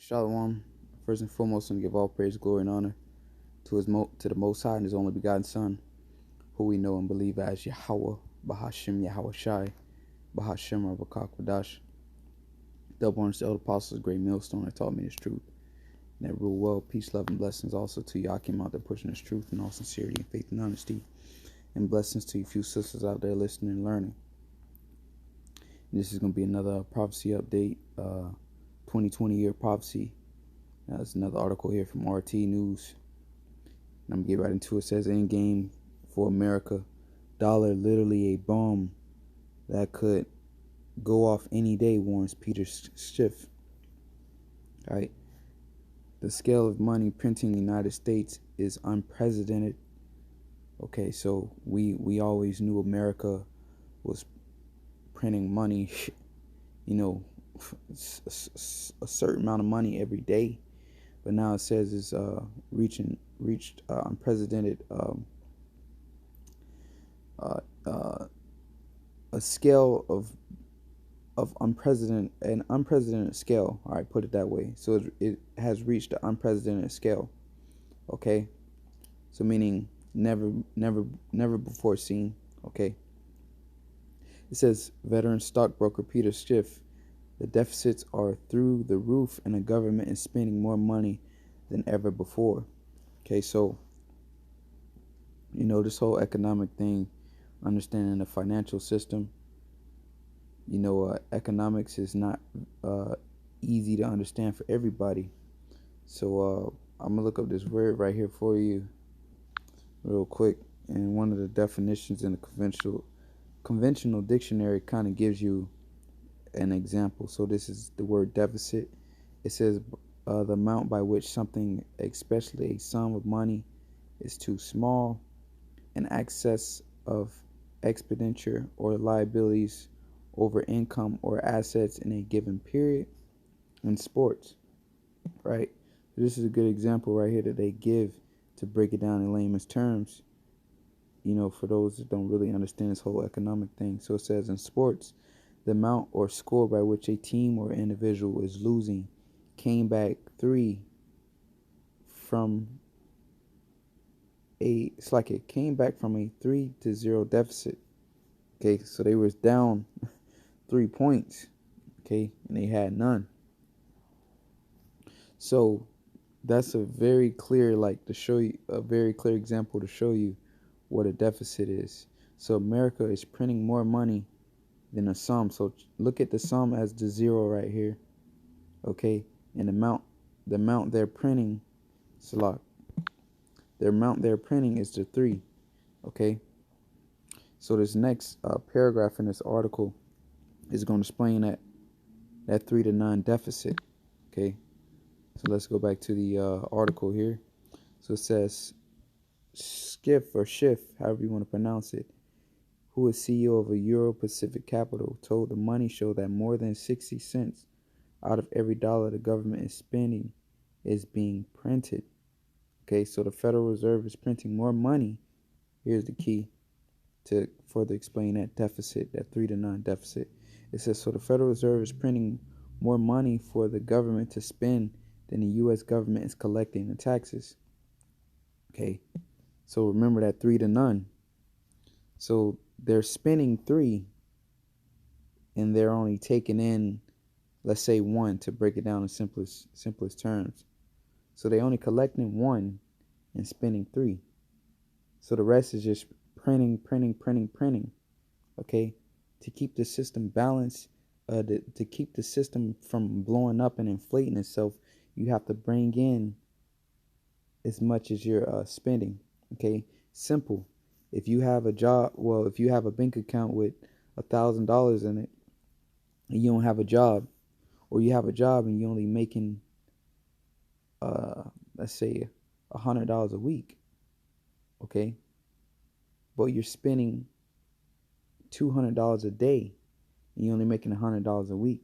Shalom. First and foremost, I'm going to give all praise, glory, and honor to the Most High and His only begotten Son, who we know and believe as Yahweh, Bahashim Yahweh Shai, Bahashim Rabakak double honors to elder apostles, great millstone that taught me this truth. And that rule well, peace, love, and blessings also to Yakim out there pushing this truth in all sincerity and faith and honesty. And blessings to you few sisters out there listening and learning. And this is going to be another prophecy update, 2020 year prophecy. That's another article here from RT News. And I'm going to get right into it. It says, "End game for America. Dollar literally a bomb that could go off any day," warns Peter Schiff. All right. The scale of money printing in the United States is unprecedented. Okay, so we always knew America was printing money, a certain amount of money every day. But now it says it's reached unprecedented a scale of unprecedented scale. All right, put it that way. So it has reached an unprecedented scale. Okay, so meaning never before seen. Okay, it says veteran stockbroker Peter Schiff. The deficits are through the roof, and the government is spending more money than ever before. Okay, so this whole economic thing, understanding the financial system. Economics is not easy to understand for everybody. So I'm gonna look up this word right here for you, real quick. And one of the definitions in the conventional dictionary kind of gives you an example. So this is the word deficit. It says the amount by which something, especially a sum of money, is too small, an excess of expenditure or liabilities over income or assets in a given period. In sports, right? This is a good example right here that they give to break it down in layman's terms, for those that don't really understand this whole economic thing. So it says in sports, the amount or score by which a team or individual is losing came back from a 3-0 deficit. Okay, so they was down 3 points, okay, and they had none. So that's a very clear, example to show you what a deficit is. So America is printing more money than a sum. So look at the sum as the zero right here, okay, and the amount they're printing, the amount they're printing is the 3, okay. So this next paragraph in this article is going to explain that 3 to 9 deficit, okay. So let's go back to the article here. So it says Schiff, however you want to pronounce it, who is CEO of a Euro Pacific capital, told the Money Show that more than 60 cents out of every dollar the government is spending is being printed. Okay, so the Federal Reserve is printing more money. Here's the key to further explain that deficit, that 3 to 9 deficit. It says, so the Federal Reserve is printing more money for the government to spend than the U.S. government is collecting in taxes. Okay, so remember that 3 to 9. So they're spending 3 and they're only taking in, let's say, 1, to break it down in simplest terms. So they only collecting 1 and spending 3. So the rest is just printing, okay, to keep the system balanced, to keep the system from blowing up and inflating itself. You have to bring in as much as you're spending. Okay, simple. If you have a bank account with $1,000 in it, and you don't have a job, or you have a job and you're only making, let's say, $100 a week, okay, but you're spending $200 a day, and you're only making $100 a week.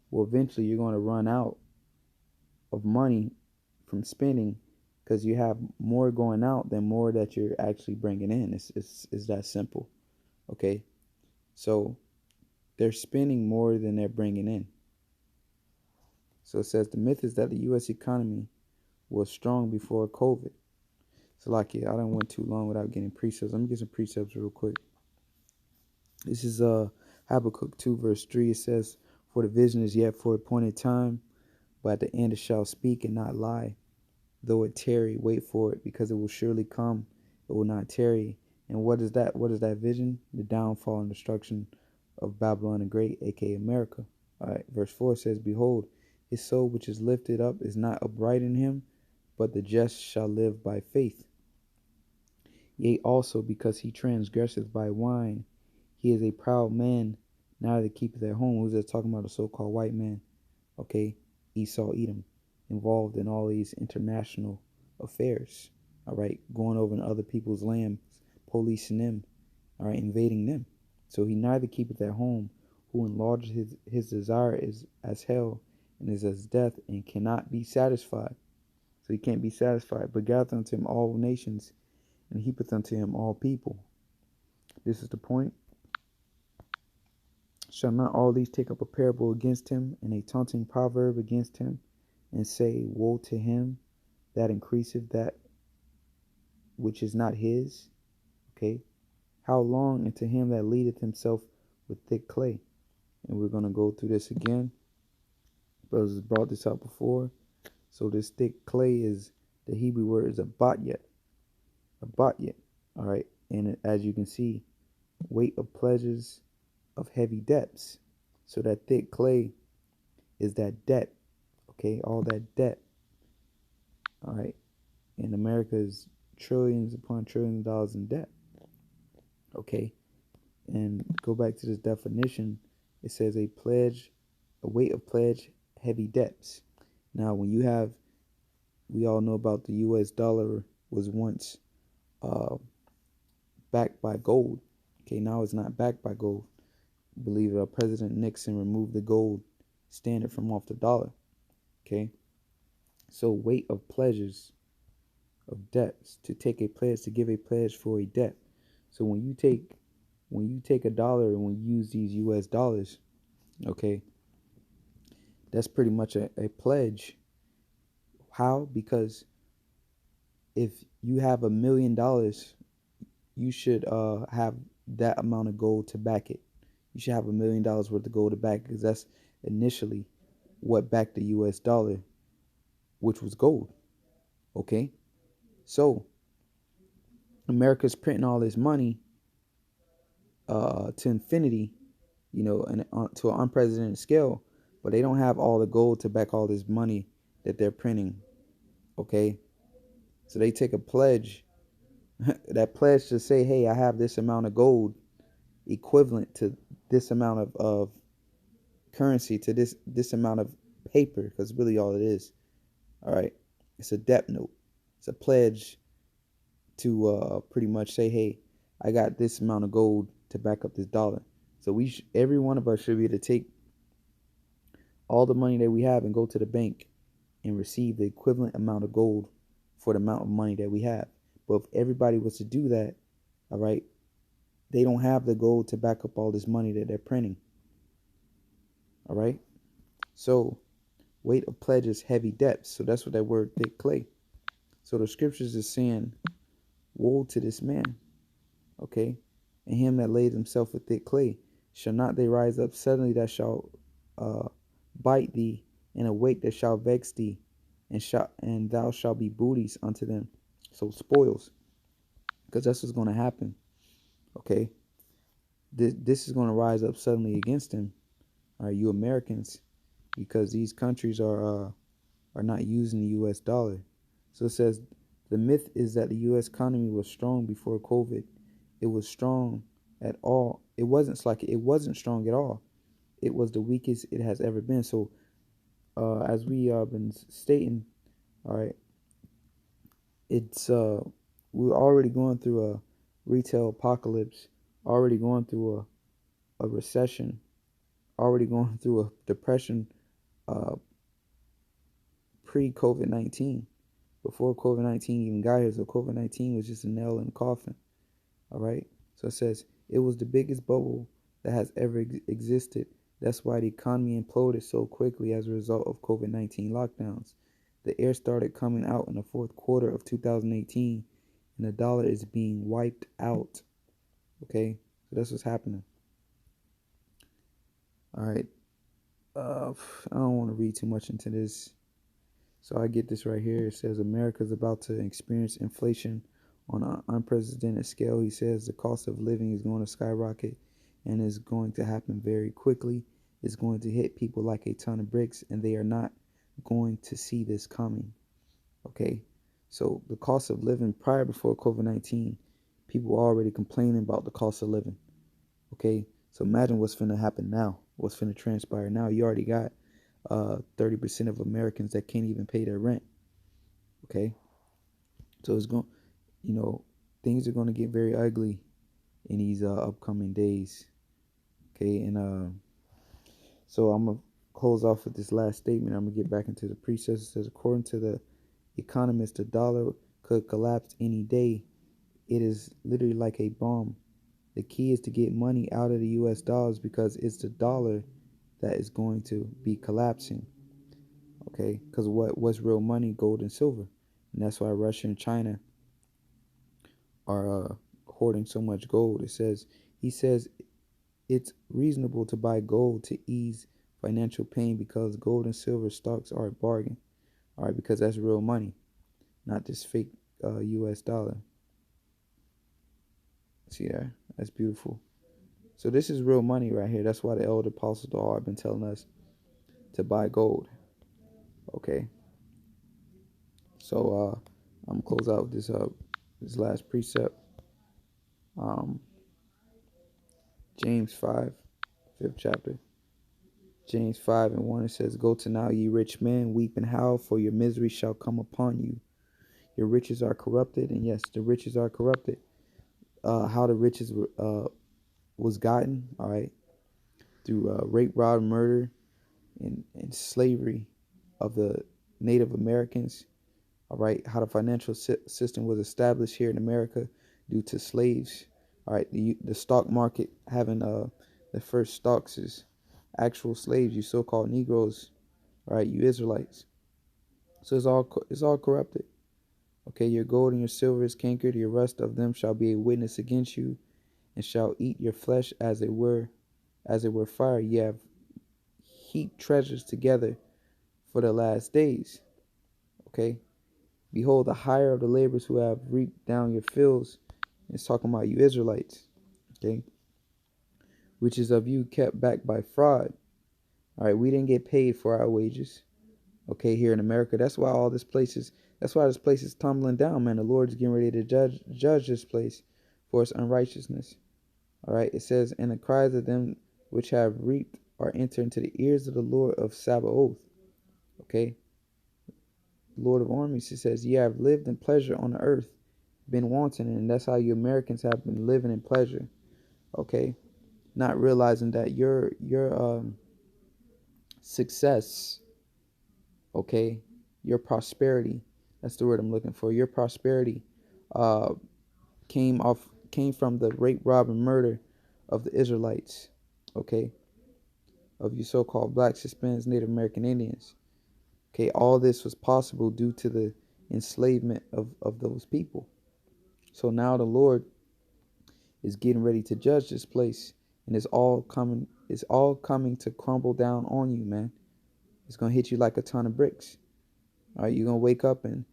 Well, eventually you're going to run out of money from spending, because you have more going out than more that you're actually bringing in. It's that simple, okay? So they're spending more than they're bringing in. So it says the myth is that the U.S. economy was strong before COVID. So like, yeah, I don't went too long without getting precepts. Let me get some precepts real quick. This is Habakkuk 2 verse 3. It says, "For the vision is yet for a appointed time, but at the end it shall speak and not lie. Though it tarry, wait for it, because it will surely come. It will not tarry." And what is that? What is that vision? The downfall and destruction of Babylon the Great, aka America. All right, verse 4 says, "Behold, his soul which is lifted up is not upright in him, but the just shall live by faith. Yea, also because he transgresseth by wine, he is a proud man, neither keepeth at home." Who's that talking about? A so-called white man. Okay, Esau, Edom, involved in all these international affairs. All right, going over in other people's lands, policing them. All right, invading them. So he neither keepeth at home, who enlarges his desire is as hell, and is as death, and cannot be satisfied. So he can't be satisfied, but gathereth unto him all nations, and heapeth unto him all people. This is the point. Shall not all these take up a parable against him, and a taunting proverb against him, and say, Woe to him that increaseth that which is not his? Okay. How long? And to him that leadeth himself with thick clay. And we're going to go through this again. Brothers brought this out before. So this thick clay is, the Hebrew word is a batyet. A batyet. All right. And as you can see, weight of pleasures of heavy debts. So that thick clay is that debt. Okay. All that debt. All right. And America is trillions upon trillions of dollars in debt. Okay. And go back to this definition. It says a pledge, a weight of pledge, heavy debts. Now, when you have, we all know about the U.S. dollar was once backed by gold. Okay, now it's not backed by gold. I believe President Nixon removed the gold standard from off the dollar. Okay, so weight of pledges of debts, to take a pledge, to give a pledge for a debt. So when you take a dollar and when you use these U.S. dollars, okay, that's pretty much a pledge. How? Because if you have $1 million, you should have that amount of gold to back it. You should have $1 million worth of gold to back, because that's initially what backed the U.S. dollar, which was gold. Okay, so America's printing all this money to infinity, you know, and to an unprecedented scale, but they don't have all the gold to back all this money that they're printing. Okay, so they take a pledge, that pledge to say, hey, I have this amount of gold equivalent to this amount of currency, to this amount of paper, because really all it is. All right, it's a debt note. It's a pledge to pretty much say, hey, I got this amount of gold to back up this dollar. So every one of us should be able to take all the money that we have and go to the bank and receive the equivalent amount of gold for the amount of money that we have. But if everybody was to do that, all right, they don't have the gold to back up all this money that they're printing. All right, so weight of pledges, heavy debts. So that's what that word thick clay. So the scriptures is saying, woe to this man, okay, and him that laid himself with thick clay. Shall not they rise up suddenly that shall bite thee, and awake that shall vex thee, and thou shalt be booties unto them. So spoils, because that's what's going to happen. Okay, this is going to rise up suddenly against him. All right, you Americans, because these countries are not using the U.S. dollar. So it says the myth is that the U.S. economy was strong before COVID. It was strong at all. It wasn't strong at all. It was the weakest it has ever been. So as we have been stating, all right, it's we're already going through a retail apocalypse, already going through a recession, already going through a depression pre-COVID-19, before COVID-19 even got here. So COVID-19 was just a nail in the coffin. All right. So it says it was the biggest bubble that has ever existed. That's why the economy imploded so quickly as a result of COVID-19 lockdowns. The air started coming out in the fourth quarter of 2018, and the dollar is being wiped out. Okay, so that's what's happening. All right. I don't want to read too much into this. So I get this right here. It says America is about to experience inflation on an unprecedented scale. He says the cost of living is going to skyrocket and is going to happen very quickly. It's going to hit people like a ton of bricks, and they are not going to see this coming. Okay, so the cost of living prior before COVID-19, people were already complaining about the cost of living. Okay, so imagine what's finna happen now. What's finna transpire now? You already got 30% of Americans that can't even pay their rent. Okay, so it's going, you know, things are going to get very ugly in these upcoming days. Okay, and so I'm gonna close off with this last statement. I'm gonna get back into the precepts. It says, according to the economist, the dollar could collapse any day. It is literally like a bomb. The key is to get money out of the U.S. dollars because it's the dollar that is going to be collapsing. Okay, because what's real money? Gold and silver, and that's why Russia and China are hoarding so much gold. He says it's reasonable to buy gold to ease financial pain because gold and silver stocks are a bargain. All right, because that's real money, not this fake U.S. dollar. See there? That's beautiful. So this is real money right here. That's why the elder apostles all have been telling us to buy gold. Okay. So I'm gonna close out with this last precept. Um, James 5, 5th chapter. James 5 and 1, it says, go to now, ye rich men, weep and howl, for your misery shall come upon you. Your riches are corrupted, and yes, the riches are corrupted. How the riches was gotten, all right, through rape, rob, murder, and slavery of the Native Americans. All right, how the financial system was established here in America due to slaves. All right, the stock market having the first stocks is actual slaves, you so-called Negroes, right? You Israelites. So it's all corrupted. Okay, your gold and your silver is cankered. Your rust of them shall be a witness against you, and shall eat your flesh as it were fire. Ye have heaped treasures together for the last days. Okay, behold, the hire of the laborers who have reaped down your fields. It's talking about you Israelites. Okay, which is of you kept back by fraud. All right, we didn't get paid for our wages. Okay, here in America, that's why this place is tumbling down, man. The Lord is getting ready to judge this place for its unrighteousness. All right, it says, and the cries of them which have reaped are entered into the ears of the Lord of Sabaoth. Okay, Lord of armies, it says, ye have lived in pleasure on the earth, been wanting, and that's how you Americans have been living in pleasure. Okay, not realizing that your success, okay, your prosperity, that's the word I'm looking for, your prosperity uh came from the rape, rob, and murder of the Israelites. Okay, of you so-called blacks, Hispanics, Native American Indians. Okay, all this was possible due to the enslavement of those people. So now the Lord is getting ready to judge this place, and it's all coming to crumble down on you, man. It's gonna hit you like a ton of bricks. All right, you're gonna wake up and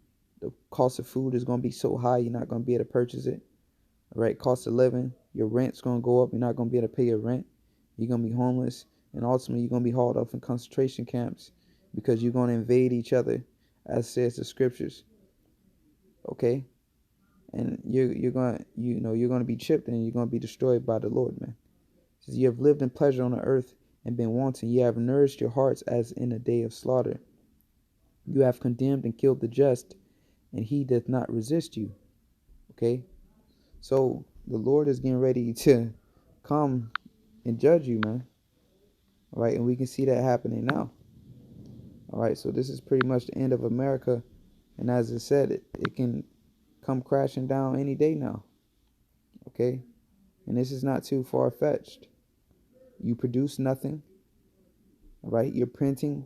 the cost of food is gonna be so high you're not gonna be able to purchase it. All right, cost of living, your rent's gonna go up. You're not gonna be able to pay your rent. You're gonna be homeless, and ultimately you're gonna be hauled off in concentration camps because you're gonna invade each other, as says the scriptures. Okay, and you're gonna you're gonna be chipped and you're gonna be destroyed by the Lord, man. It says, you have lived in pleasure on the earth and been wanting. You have nourished your hearts as in a day of slaughter. You have condemned and killed the just, and he doth not resist you. Okay, so the Lord is getting ready to come and judge you, man. All right, and we can see that happening now. All right, so this is pretty much the end of America, and as I said, it can come crashing down any day now. Okay, and this is not too far-fetched. You produce nothing, All right, you're printing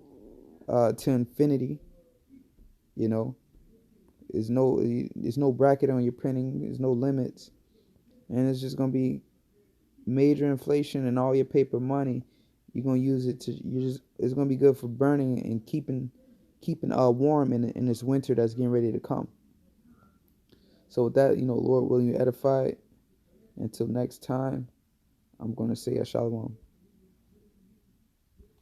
to infinity. You know, there's no bracket on your printing. There's no limits, and it's just gonna be major inflation and all your paper money. You're gonna use it to you just it's gonna be good for burning and keeping warm in this winter that's getting ready to come. So with that, Lord willing, you edify. Until next time, I'm gonna say a shalom.